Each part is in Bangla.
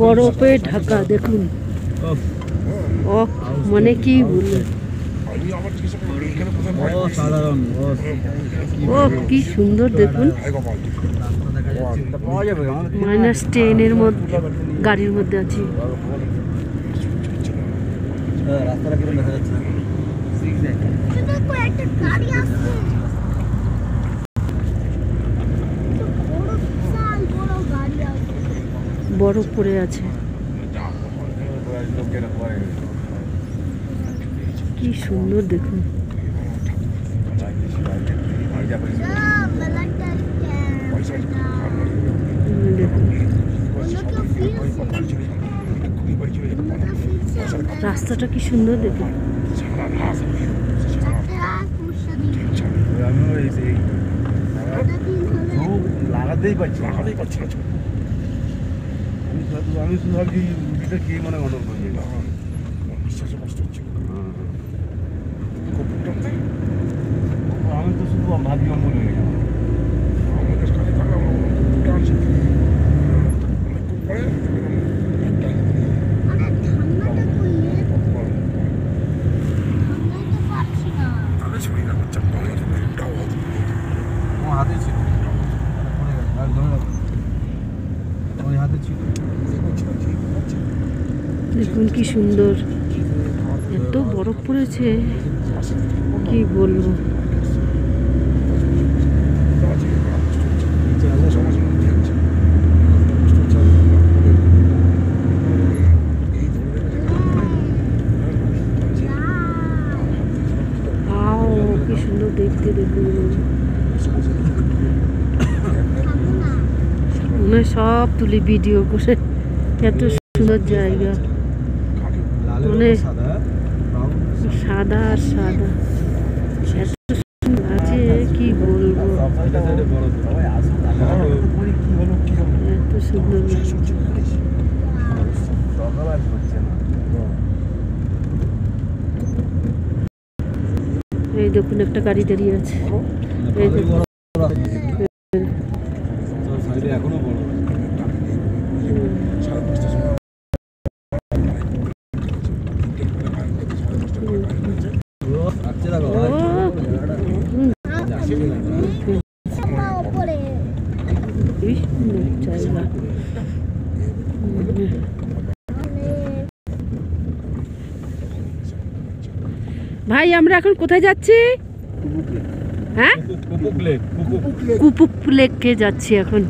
বরফে ঢাকা দেখুন। ও মানে কি বলবো, ও কি সুন্দর দেখুন। -10-এর মধ্যে গাড়ির মধ্যে আছি। রাস্তাটা কিরকম দেখা যাচ্ছে? বরফ পড়ে আছে, কি সুন্দর দেখুন। রাস্তাটা কি সুন্দর দেখুন। লাগাতেই পারছি না। আমি শুধু ভাবছি রুটিটা খেয়ে মানে অর্ডার করে বিশ্বাসে কষ্ট হচ্ছে। আমি তো শুধু ভাবি অম্বল হয়ে গেলাম। আমাদের কাছে থাকলে টানছে হাতে ছিল, হাতে ছিল। দেখুন কি সুন্দর, এত বরফ পড়েছে কি বলবো। কি সুন্দর দেখতে দেখুন, মনে সব তুলি ভিডিও করে। এত সুন্দর জায়গা, মানে সাদা আর সাদা, এত সুন্দর আছে কি বলবো, এত সুন্দর। এই দেখুন একটা গাড়ি দাঁড়িয়ে আছে, এই দেখুন এখনো বড়। ভাই আমরা এখন কোথায় যাচ্ছি? হ্যাঁ, কুপুক লেকে যাচ্ছি এখন।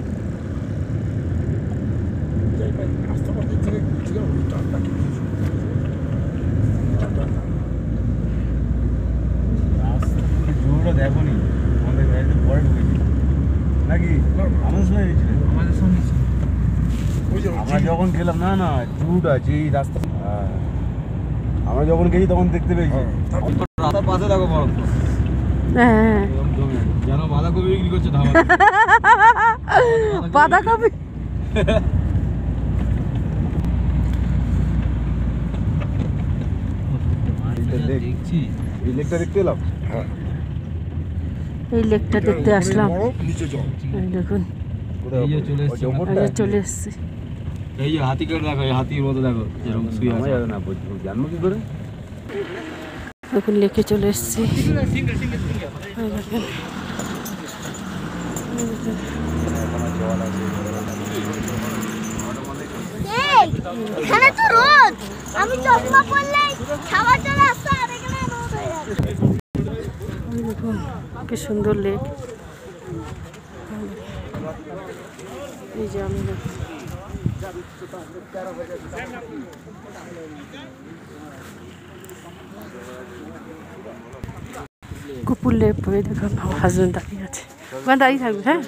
আমরা যখন গেলাম না না জুট আছে এই রাস্তা, আমরা যখন গেছি তখন দেখতে পেয়েছি রাস্তার পাশে দেখো বরফ। হ্যাঁ যেন বাঁধাকপি বিক্রি করছে ধাবা। বাঁধাকপি দেখছি এই লেকটা দেখতে এলাম। এই লেকটা দেখতে আসলাম। দেখুন চলে এসছি। এই যে হাতিকে দেখো, এই হাতির মতো দেখো যেরকম শুয়ে আছে। না জানবো কি করে। দেখুন লেকে চলে এসছি। এখানে তো রোদ, আমি চশমা পরলে খাবার চলে আসছে আর এখানে রোদ হয়ে যাচ্ছে। দেখুন কি সুন্দর লেক। এই যে আমি কুপুর লেক পরে দেখুন আমার হাজবেন্ড দাঁড়িয়ে আছে, ওখানে দাঁড়িয়ে থাকবে। হ্যাঁ